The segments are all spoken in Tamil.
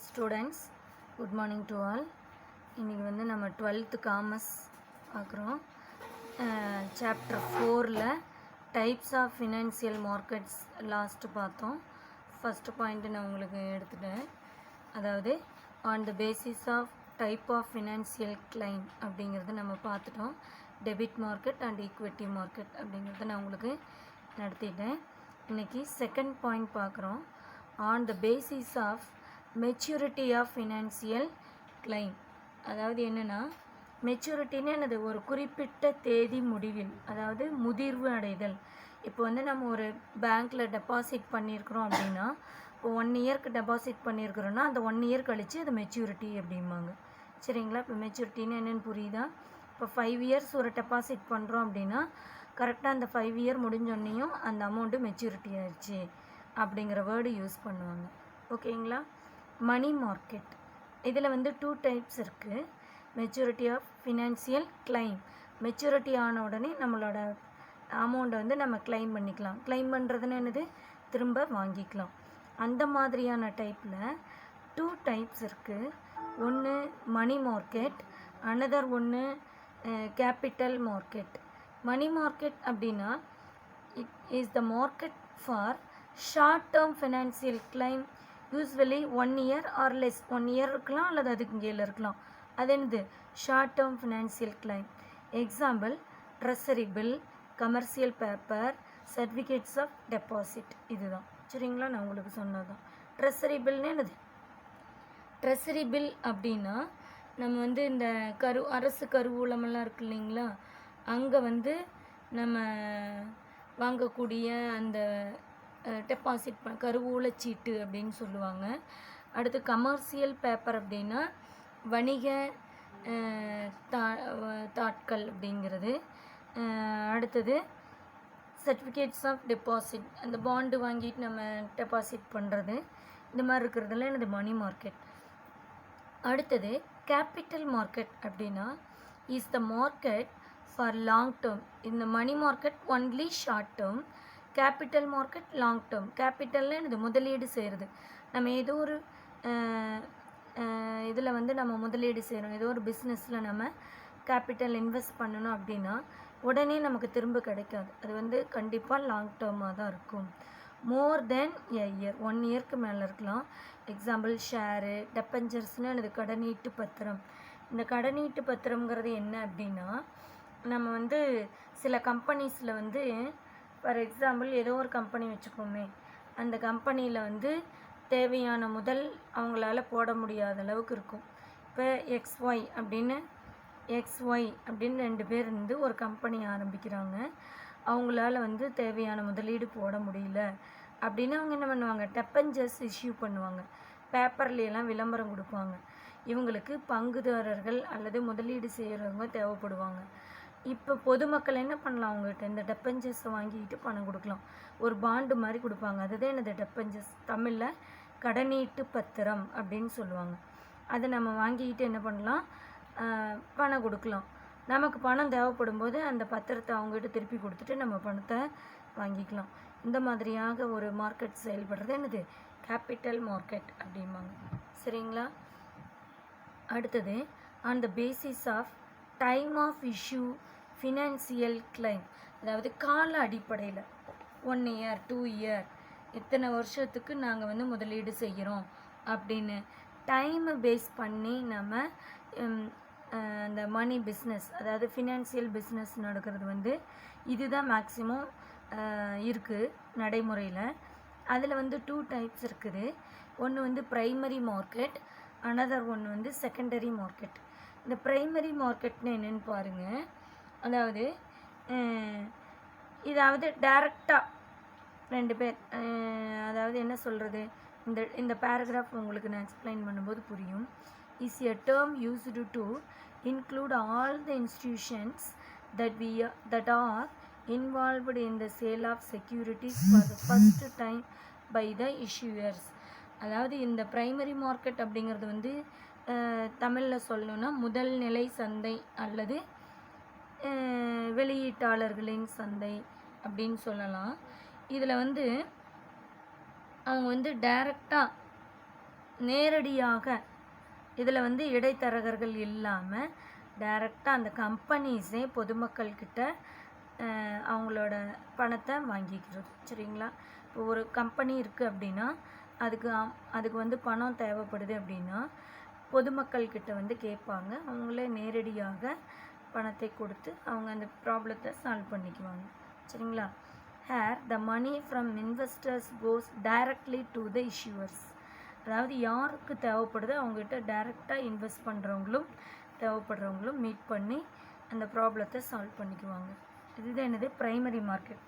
Students, good morning to all. இன்றைக்கி வந்து நம்ம 12th காமர்ஸ் பார்க்குறோம். சாப்டர் 4ல் types of financial markets last பார்த்தோம். ஃபஸ்ட்டு பாயிண்ட்டு நான் உங்களுக்கு எடுத்துட்டேன். அதாவது on the basis of type of financial claim அப்படிங்கிறது நம்ம பார்த்துட்டோம். Debit market and equity market அப்படிங்கிறத நான் உங்களுக்கு நடத்திட்டேன். இன்றைக்கி செகண்ட் பாயிண்ட் பார்க்குறோம். On the basis of maturity of financial claim. அதாவது என்னென்னா, மெச்சூரிட்டின்னு என்னது, ஒரு குறிப்பிட்ட தேதி முடிவில், அதாவது முதிர்வு அடைதல். இப்போ வந்து நம்ம ஒரு பேங்க்கில் டெபாசிட் பண்ணியிருக்கிறோம் அப்படின்னா, இப்போ 1 இயர்க்கு டெபாசிட் பண்ணியிருக்கிறோன்னா அந்த 1 இயர் கழித்து அது மெச்சூரிட்டி அப்படிம்பாங்க. சரிங்களா? இப்போ மெச்சூரிட்டின்னு என்னென்னு புரியுதா? இப்போ 5 இயர்ஸ் ஒரு டெபாசிட் பண்ணுறோம் அப்படின்னா கரெக்டாக அந்த 5 இயர் முடிஞ்சோன்னையும் அந்த அமௌண்ட்டு மெச்சூரிட்டி ஆயிடுச்சு அப்படிங்கிற வேர்டு யூஸ் பண்ணுவாங்க. ஓகேங்களா? மணி மார்க்கெட், இதில் வந்து 2 டைப்ஸ் இருக்குது. Maturity of financial claim, maturity ஆன உடனே நம்மளோட அமௌண்ட்டை வந்து நம்ம கிளைம் பண்ணிக்கலாம். கிளைம் பண்ணுறதுன்னு என்னது, திரும்ப வாங்கிக்கலாம். அந்த மாதிரியான டைப்பில் 2 டைப்ஸ் இருக்குது. ஒன்று மணி மார்க்கெட், அனதர் ஒன்று கேபிட்டல் மார்க்கெட். மணி மார்க்கெட் அப்படின்னா it is the market for short term financial claim, usually 1 year or less. 1 year இருக்கலாம் அல்லது அதுக்கு கீழே இருக்கலாம். அது என்னது, short term financial claim. Example treasury bill, commercial paper, certificates of deposit. இதுதான். சரிங்களா? நான் உங்களுக்கு சொன்னதுதான். ட்ரெஸரி பில்னு என்னது, ட்ரெஸரி பில் அப்படின்னா நம்ம வந்து இந்த அரசு கருவூலமெல்லாம் இருக்கு இல்லைங்களா, அங்கே வந்து நம்ம வாங்கக்கூடிய அந்த டெபாசிட் கருவூல சீட்டு அப்படின்னு சொல்லுவாங்க. அடுத்து கமர்ஷியல் பேப்பர் அப்படின்னா வணிக தாட்கள் அப்படிங்கிறது. அடுத்தது சர்டிஃபிகேட்ஸ் ஆஃப் டெபாசிட், அந்த பாண்டு வாங்கிட்டு நம்ம டெபாசிட் பண்ணுறது. இந்த மாதிரி இருக்கிறதுல எனது மணி மார்க்கெட். அடுத்தது கேபிட்டல் மார்க்கெட் அப்படின்னா is the market for long term. இந்த money market only short term, capital market long term. கேபிட்டல்னு இது முதலீடு செய்கிறது. நம்ம ஏதோ ஒரு இதில் வந்து நம்ம முதலீடு செய்கிறோம், ஏதோ ஒரு பிஸ்னஸில் நம்ம கேபிட்டல் இன்வெஸ்ட் பண்ணணும் அப்படின்னா உடனே நமக்கு திரும்ப கிடைக்காது. அது வந்து கண்டிப்பாக லாங் டேர்மாக தான் இருக்கும். மோர் தென் எ இயர், 1 இயர்க்கு மேலே இருக்கலாம். எக்ஸாம்பிள் ஷேரு, டெபஞ்சர்ஸ்னு அது கடனீட்டு பத்திரம். இந்த கடனீட்டு பத்திரம்ங்கிறது என்ன அப்படின்னா, நம்ம வந்து சில கம்பெனிஸில் வந்து ஃபார் எக்ஸாம்பிள் ஏதோ ஒரு கம்பெனி வச்சுக்கோமே, அந்த கம்பெனியில் வந்து தேவையான முதல் அவங்களால போட முடியாத அளவுக்கு இருக்கும். இப்போ எக்ஸ்ஒய் அப்படின்னு 2 பேர் இருந்து ஒரு கம்பெனி ஆரம்பிக்கிறாங்க. அவங்களால வந்து தேவையான முதலீடு போட முடியல அப்படின்னு அவங்க என்ன பண்ணுவாங்க, டெபஞ்சர்ஸ் இஷ்யூ பண்ணுவாங்க. பேப்பர்லையெல்லாம் விளம்பரம் கொடுப்பாங்க. இவங்களுக்கு பங்குதாரர்கள் அல்லது முதலீடு செய்கிறவங்க தேவைப்படுவாங்க. இப்போ பொதுமக்கள் என்ன பண்ணலாம், அவங்ககிட்ட இந்த டெபஞ்சர்ஸை வாங்கிக்கிட்டு பணம் கொடுக்கலாம். ஒரு பாண்டு மாதிரி கொடுப்பாங்க. அதுதான் என்னது, டெபஞ்சர்ஸ். தமிழில் கடனீட்டு பத்திரம் அப்படின்னு சொல்லுவாங்க. அதை நம்ம வாங்கிக்கிட்டு என்ன பண்ணலாம், பணம் கொடுக்கலாம். நமக்கு பணம் தேவைப்படும் போது அந்த பத்திரத்தை அவங்ககிட்ட திருப்பி கொடுத்துட்டு நம்ம பணத்தை வாங்கிக்கலாம். இந்த மாதிரியாக ஒரு மார்க்கெட் செயல்படுறது என்னது, கேபிட்டல் மார்க்கெட் அப்படிம்பாங்க. சரிங்களா? அடுத்தது on the basis of time of issue financial claim. அதாவது கால அடிப்படையில் 1 இயர் 2 இயர் இத்தனை வருஷத்துக்கு நாங்கள் வந்து முதலீடு செய்கிறோம் அப்படின்னு டைமை பேஸ் பண்ணி நம்ம அந்த மணி பிஸ்னஸ், அதாவது ஃபினான்சியல் பிஸ்னஸ் நடக்கிறது வந்து இதுதான் மேக்ஸிமம் இருக்குது நடைமுறையில். அதில் வந்து 2 டைப்ஸ் இருக்குது. ஒன்று வந்து ப்ரைமரி மார்க்கெட், அனதர் ஒன்று வந்து செகண்டரி மார்க்கெட். இந்த ப்ரைமரி மார்க்கெட்னு என்னென்னு பாருங்கள். அதாவது இதாவது டைரெக்டாக 2 பேர், அதாவது என்ன சொல்கிறது, இந்த பேராகிராஃப் உங்களுக்கு நான் எக்ஸ்பிளைன் பண்ணும்போது புரியும். Is a term used to include all the institutions that are involved in the sale of securities for the first time by the issuers. அதாவது இந்த ப்ரைமரி மார்க்கெட் அப்படிங்கிறது வந்து தமிழில் சொல்லணும்னா முதல் நிலை சந்தை அல்லது வெளியீட்டாளர்களின் சந்தை அப்படின்னு சொல்லலாம். இதில் வந்து அவங்க வந்து டைரெக்டாக நேரடியாக இதில் வந்து இடைத்தரகர்கள் இல்லாமல் டைரெக்டாக அந்த கம்பெனிஸே பொதுமக்கள்கிட்ட அவங்களோட பணத்தை வாங்கிக்கிறது. சரிங்களா? இப்போ ஒரு கம்பெனி இருக்குது அப்படின்னா அதுக்கு வந்து பணம் தேவைப்படுது அப்படின்னா பொதுமக்கள்கிட்ட வந்து கேட்பாங்க. அவங்களே நேரடியாக பணத்தை கொடுத்து அவங்க அந்த ப்ராப்ளத்தை சால்வ் பண்ணிக்குவாங்க. சரிங்களா? Here the money from investors goes directly to the issuers. அதாவது யாருக்கு தேவைப்படுதோ அவங்ககிட்ட டைரெக்டாக இன்வெஸ்ட் பண்ணுறவங்களும் தேவைப்படுறவங்களும் மீட் பண்ணி அந்த ப்ராப்ளத்தை சால்வ் பண்ணிக்குவாங்க. இதுதான் என்னது ப்ரைமரி மார்க்கெட்.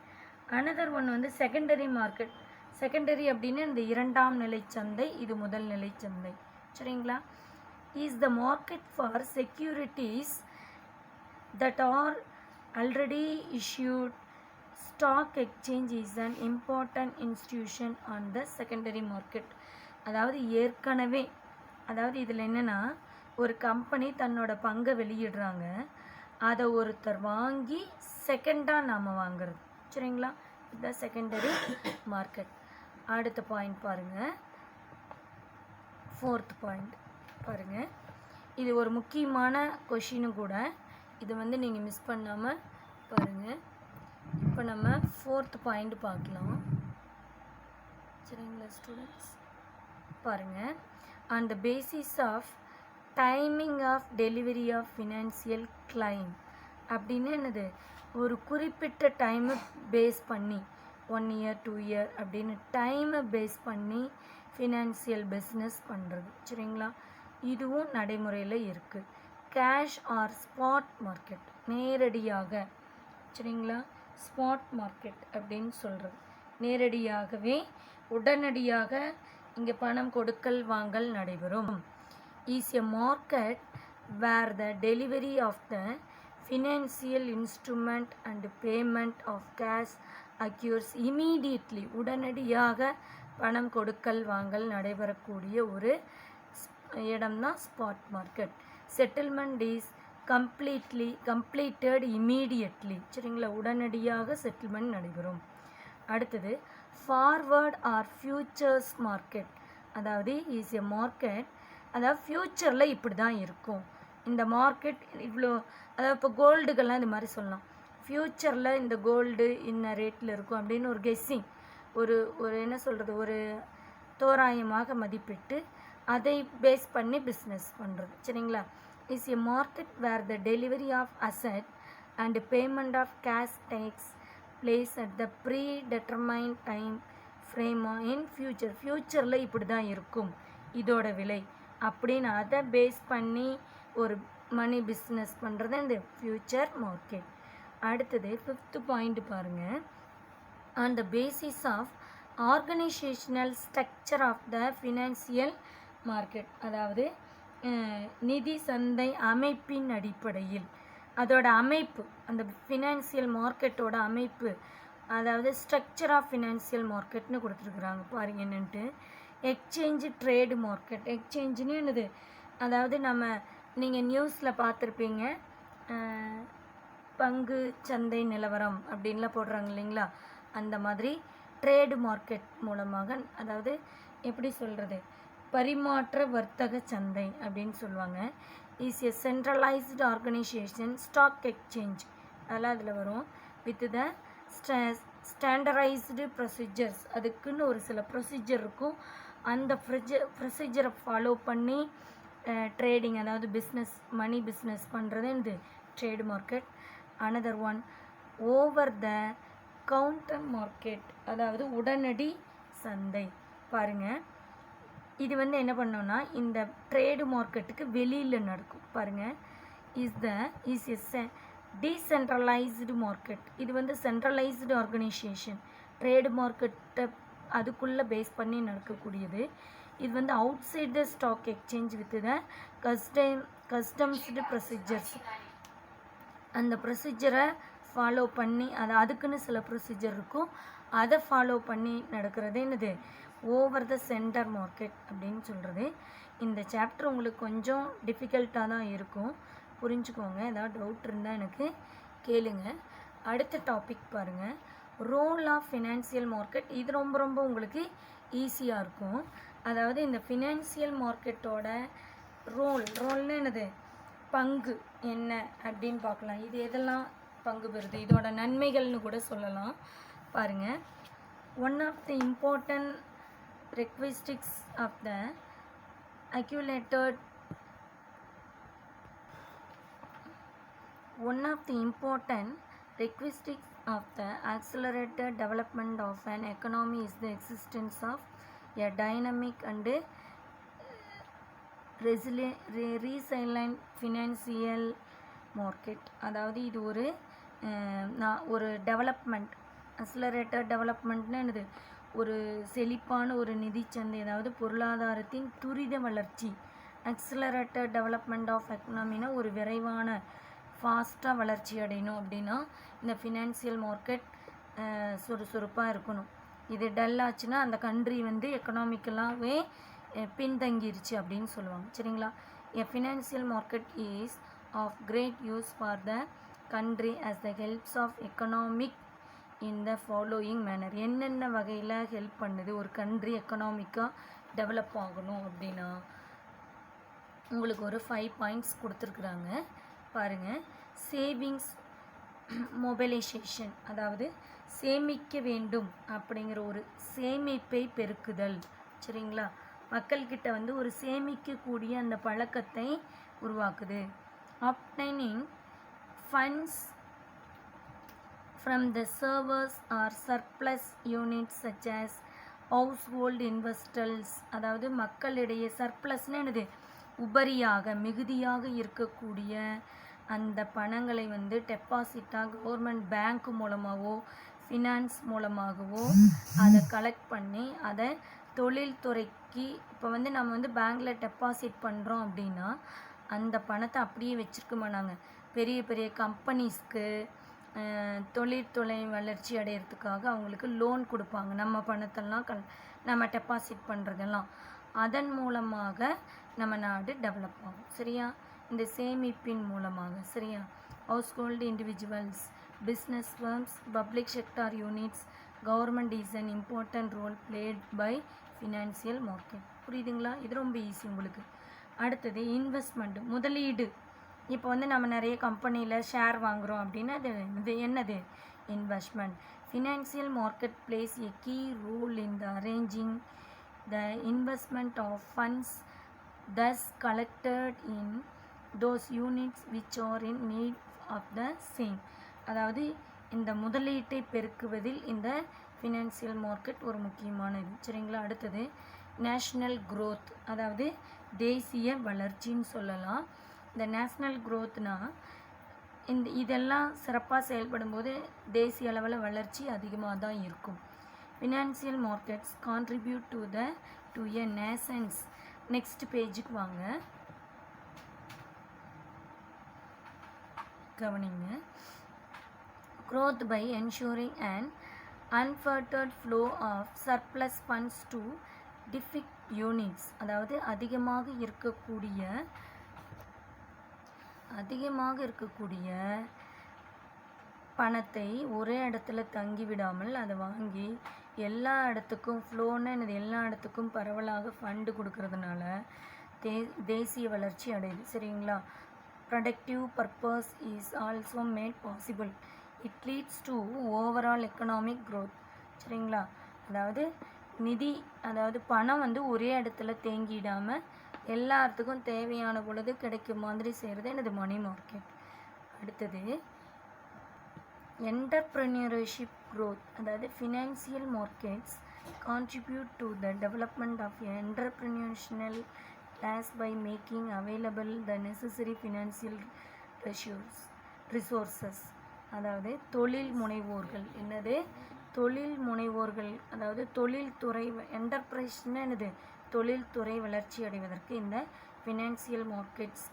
அனதர் ஒன் வந்து செகண்டரி மார்க்கெட். செகண்டரி அப்படின்னு இந்த இரண்டாம் நிலை சந்தை, இது முதல் நிலை சந்தை. சரிங்களா? Is the market for securities that are already issued. Stock exchange is an important institution on the secondary market. அதாவது ஏற்கனவே, அதாவது இதில் என்னென்னா, ஒரு கம்பெனி தன்னோட பங்கை வெளியிடுறாங்க, அதை ஒருத்தர் வாங்கி செகண்டாக நாம் வாங்குறது. சரிங்களா? இதுதான் செகண்டரி மார்க்கெட். அடுத்த பாயிண்ட் பாருங்கள், 4th பாயிண்ட் பாருங்கள். இது ஒரு முக்கியமான கொஷினும் கூட. இது வந்து நீங்கள் மிஸ் பண்ணாமல் பாருங்கள். இப்போ நம்ம 4th பாயிண்ட் பார்க்கலாம். சரிங்களா ஸ்டூடெண்ட்ஸ்? பாருங்கள், on the basis of timing of delivery of financial claim அப்படின்னு என்னது, ஒரு குறிப்பிட்ட டைமை பேஸ் பண்ணி 1 year 2 year அப்படின்னு டைமை பேஸ் பண்ணி ஃபினான்சியல் பிஸ்னஸ் பண்ணுறது. சரிங்களா? இதுவும் நடைமுறையில் இருக்குது. கேஷ் ஆர் ஸ்பாட் மார்க்கெட், நேரடியாக. சரிங்களா? ஸ்பாட் மார்க்கெட் அப்படின்னு சொல்கிறது நேரடியாகவே, உடனடியாக இங்கே பணம் கொடுக்கல் வாங்கல் நடைபெறும். Is a market where the delivery of the financial instrument and payment of cash occurs immediately. உடனடியாக பணம் கொடுக்கல் வாங்கல் நடைபெறக்கூடிய ஒரு இடம்தான் spot market. Settlement is completed immediately. சரிங்களா? உடனடியாக செட்டில்மெண்ட் நடைபெறும். அடுத்தது ஃபார்வர்ட் ஆர் ஃபியூச்சர்ஸ் மார்க்கெட். அதாவது இஸ் எ மார்க்கெட், அதாவது ஃப்யூச்சரில் இப்படி தான் இருக்கும் இந்த மார்க்கெட், இவ்வளோ. அதாவது இப்போ கோல்டுக்கெல்லாம் இது மாதிரி சொல்லலாம். ஃப்யூச்சரில் இந்த கோல்டு இன்ன ரேட்டில் இருக்கும் அப்படின்னு ஒரு கெஸ்ஸிங், ஒரு என்ன சொல்கிறது, ஒரு தோராயமாக மதிப்பிட்டு அதை பேஸ் பண்ணி பிஸ்னஸ் பண்ணுறது. சரிங்களா? Is a market where the delivery of asset and payment of cash takes place at the pre determine time frame in future. ஃப்யூச்சரில் இப்படி தான் இருக்கும் இதோட விலை அப்படின்னு அதை பேஸ் பண்ணி ஒரு மணி பிஸ்னஸ் பண்ணுறது இந்த ஃப்யூச்சர் மார்க்கெட். அடுத்தது 5th பாயிண்ட் பாருங்கள். On the basis of organisational structure of the financial market. அதாவது நிதி சந்தை அமைப்பின் அடிப்படையில், அதோட அமைப்பு, அந்த ஃபினான்சியல் மார்க்கெட்டோட அமைப்பு, அதாவது ஸ்ட்ரக்சர் ஆஃப் ஃபினான்சியல் மார்க்கெட்னு கொடுத்துருக்குறாங்க. பாருங்கள் என்னென்ட்டு. Exchange trade market. எக்ஸ்சேஞ்சுன்னு என்னது, அதாவது நீங்கள் நியூஸில் பார்த்துருப்பீங்க, பங்கு சந்தை நிலவரம் அப்படின்லாம் போடுறாங்க இல்லைங்களா, அந்த மாதிரி ட்ரேடு மார்க்கெட் மூலமாக, அதாவது எப்படி சொல்கிறது, பரிமாற்ற வர்த்தக சந்தை அப்படின்னு சொல்லுவாங்க. Is a centralised organisation. Stock exchange அதெல்லாம் அதில் வரும். வித் த ஸ்டாண்டர்டைஸ்டு ப்ரொசீஜர்ஸ், அதுக்குன்னு ஒரு சில ப்ரொசீஜர் இருக்கும். அந்த ப்ரொசீஜரை ஃபாலோ பண்ணி ட்ரேடிங், அதாவது பிஸ்னஸ், மணி பிஸ்னஸ் பண்ணுறது இந்த trade market. Another one over the counter market, அதாவது உடனடி சந்தை. பாருங்கள், இது வந்து என்ன பண்ணோன்னா இந்த ட்ரேடு மார்க்கெட்டுக்கு வெளியில் நடக்கும். பாருங்கள், இஸ் எ டீசென்ட்ரலைஸ்டு மார்க்கெட். இது வந்து சென்ட்ரலைஸ்டு ஆர்கனைசேஷன். ட்ரேடு மார்க்கெட்டை அதுக்குள்ளே பேஸ் பண்ணி நடக்கக்கூடியது. இது வந்து outside the stock exchange with the customised procedures. அந்த ப்ரொசீஜரை ஃபாலோ பண்ணி, அதுக்குன்னு சில ப்ரொசீஜர் இருக்கும், அதை ஃபாலோ பண்ணி நடக்கிறது என்னது ஓவர் த சென்டர் மார்க்கெட் அப்படின்னு சொல்கிறது. இந்த சாப்டர் உங்களுக்கு கொஞ்சம் டிஃபிகல்ட்டாக தான் இருக்கும், புரிஞ்சுக்கோங்க. ஏதாவது டவுட் இருந்தால் எனக்கு கேளுங்க. அடுத்த டாபிக் பாருங்கள், ரோல் ஆஃப் ஃபினான்சியல் மார்க்கெட். இது ரொம்ப ரொம்ப உங்களுக்கு ஈஸியாக இருக்கும். அதாவது இந்த ஃபினான்சியல் மார்க்கெட்டோட ரோல்னு என்னது, பங்கு என்ன அப்படின்னு பார்க்கலாம். இது எதெல்லாம் பங்கு பெறுது, இதோட நன்மைகள்னு கூட சொல்லலாம். பாருங்கள், one of the important requisites of the accumulated one of the important characteristics of the accelerated development of an economy is the existence of a dynamic and resilient financial market. அதாவது இது ஒரு டெவலப்மெண்ட், அக்ஸலரேட்டட் டெவலப்மெண்ட்னு என்னது, ஒரு செழிப்பான ஒரு நிதிச்சந்தை, அதாவது பொருளாதாரத்தின் துரித வளர்ச்சி. அக்ஸலரேட்டட் டெவலப்மெண்ட் ஆஃப் எக்கனாமினா ஒரு விரைவான ஃபாஸ்ட்டாக வளர்ச்சி அடையணும் அப்படின்னா இந்த ஃபினான்சியல் மார்க்கெட் சுறுசுறுப்பாக இருக்கணும். இது டல் ஆச்சுன்னா அந்த கண்ட்ரி எக்கனாமிக்கலாகவே பின்தங்கிருச்சு அப்படின்னு சொல்லுவாங்க. சரிங்களா? A financial market is of great use for the country as the helps of economic in the following manner. என்னென்ன வகையில் ஹெல்ப் பண்ணுது ஒரு கண்ட்ரி எக்கனாமிக்காக டெவலப் ஆகணும் அப்படின்னா உங்களுக்கு ஒரு 5 பாயிண்ட்ஸ் கொடுத்துருக்குறாங்க. பாருங்கள், சேவிங்ஸ் மொபைலைசேஷன், அதாவது சேமிக்க வேண்டும் அப்படிங்கிற ஒரு சேமிப்பை பெருக்குதல். சரிங்களா? மக்கள்கிட்ட ஒரு சேமிக்கக்கூடிய அந்த பழக்கத்தை உருவாக்குது. Obtaining funds from the servers or surplus units such as household investors. அதாவது மக்களிடையே சர்ப்ளஸ்னு என்னது, உபரியாக மிகுதியாக இருக்கக்கூடிய அந்த பணங்களை டெபாசிட்டாக கவர்மெண்ட் பேங்க் மூலமாகவோ ஃபினான்ஸ் மூலமாகவோ அதை கலெக்ட் பண்ணி அதை தொழில்துறைக்கு இப்போ நம்ம பேங்க்கில் டெபாசிட் பண்ணுறோம் அப்படின்னா அந்த பணத்தை அப்படியே வச்சுருக்க மாட்டாங்க. பெரிய பெரிய கம்பெனிஸ்க்கு தொழில்துறை வளர்ச்சி அடையிறதுக்காக அவங்களுக்கு லோன் கொடுப்பாங்க. நம்ம பணத்தெல்லாம் நம்ம டெபாசிட் பண்ணுறதெல்லாம் அதன் மூலமாக நம்ம நாடு டெவலப் ஆகும். சரியா? இந்த சேமிப்பின் மூலமாக. சரியா? Household individuals, business firms, public sector units, government is an important role played by financial market. புரியுதுங்களா? இது ரொம்ப ஈஸி உங்களுக்கு. அடுத்தது இன்வெஸ்ட்மெண்ட், முதலீடு. இப்போ நம்ம நிறைய கம்பெனியில் ஷேர் வாங்குகிறோம் அப்படின்னா இது என்னது, investment. Financial market plays a key role in the arranging the investment of funds thus collected in those units which are in need of the same. அதாவது இந்த முதலீட்டை பெருக்குவதில் இந்த ஃபினான்சியல் மார்க்கெட் ஒரு முக்கியமானது. சரிங்களா? அடுத்தது நேஷ்னல் க்ரோத், அதாவது தேசிய வளர்ச்சின்னு சொல்லலாம். இந்த நேஷ்னல் க்ரோத்னா இதெல்லாம் சிறப்பாக செயல்படும் போது தேசிய அளவில் வளர்ச்சி அதிகமாக தான் இருக்கும். Financial markets contribute to a Nations. Next பேஜுக்கு வாங்க, கவனிங்க. growth by ensuring an unfettered flow of surplus funds to deficit units. அதாவது அதிகமாக இருக்கக்கூடிய பணத்தை ஒரே இடத்துல தங்கிவிடாமல் அதை வாங்கி எல்லா இடத்துக்கும் ஃப்ளோன்னு எல்லா இடத்துக்கும் பரவலாக ஃபண்டு கொடுக்கறதுனால தேசிய வளர்ச்சி அடையுது. சரிங்களா? Productive purpose is also made possible. It leads to overall economic growth. சரிங்களா? அதாவது பணம் ஒரே இடத்துல தேங்கிடாமல் எல்லாத்துக்கும் தேவையான பொழுது கிடைக்கும் மாதிரி செய்கிறது எனது மணி மார்க்கெட். அடுத்தது என்டர்ப்ரெனியர்ஷிப் க்ரோத், அதாவது financial markets contribute to the development of entrepreneurial class by making available the necessary financial resources. அதாவது தொழில் முனைவோர்கள், அதாவது தொழில்துறை என்டர்பிரைஸ்னா தொழில்துறை வளர்ச்சி அடைவதற்கு இந்த ஃபினான்சியல் மார்க்கெட்ஸ்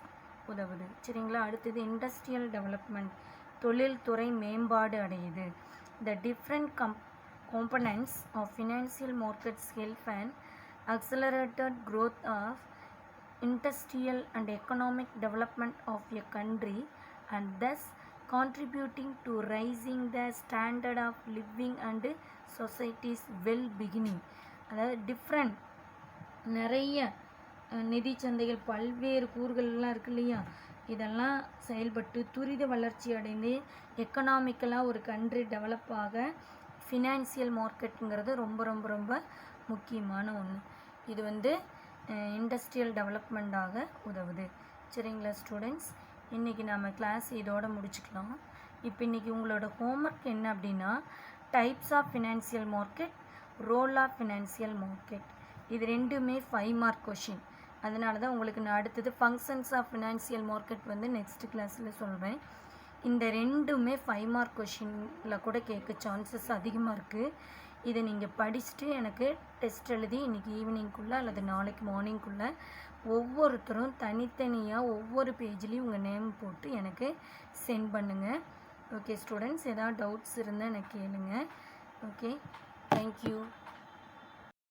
உதவுது. சரிங்களா? அடுத்தது இண்டஸ்ட்ரியல் டெவலப்மெண்ட், தொழில்துறை மேம்பாடு அடையுது. The different components of financial markets help an accelerated growth of industrial and economic development of a country and thus contributing to raising the standard of living and society's well-being. அதாவது நிறைய நிதி சந்தைகள் பல்வேறு கூறுகள்லாம் இருக்கு இல்லையா, இதெல்லாம் செயல்பட்டு துரித வளர்ச்சி அடைந்து எக்கனாமிக்கலாக ஒரு கண்ட்ரி டெவலப் ஆக ஃபினான்சியல் மார்க்கெட்டுங்கிறது ரொம்ப ரொம்ப ரொம்ப முக்கியமான ஒன்று. இது வந்து இண்டஸ்ட்ரியல் டெவலப்மெண்ட்டாக உதவுது. சரிங்களா ஸ்டூடெண்ட்ஸ், இன்றைக்கி நம்ம கிளாஸ் இதோட முடிச்சுக்கலாம். இப்போ இன்றைக்கி உங்களோட ஹோம்ஒர்க் என்ன அப்படின்னா, types of financial market, role of financial market, இது ரெண்டுமே 5 மார்க் கொஷின். அதனால தான் உங்களுக்கு நான் அடுத்தது ஃபங்க்ஷன்ஸ் ஆஃப் ஃபினான்சியல் மார்க்கெட் வந்து நெக்ஸ்ட் கிளாஸில் சொல்வேன். இந்த ரெண்டுமே 5 மார்க் கொஷினில் கூட கேட்க சான்சஸ் அதிகமாக இருக்குது. இதை நீங்கள் படிச்சுட்டு எனக்கு டெஸ்ட் எழுதி இன்றைக்கி ஈவினிங்குள்ளே அல்லது நாளைக்கு மார்னிங்குள்ளே ஒவ்வொருத்தரும் தனித்தனியாக ஒவ்வொரு பேஜ்லேயும் உங்கள் நேம் போட்டு எனக்கு சென்ட் பண்ணுங்கள். ஓகே ஸ்டூடெண்ட்ஸ், ஏதாவது டவுட்ஸ் இருந்தால் எனக்கு கேளுங்க. Okay, thank you.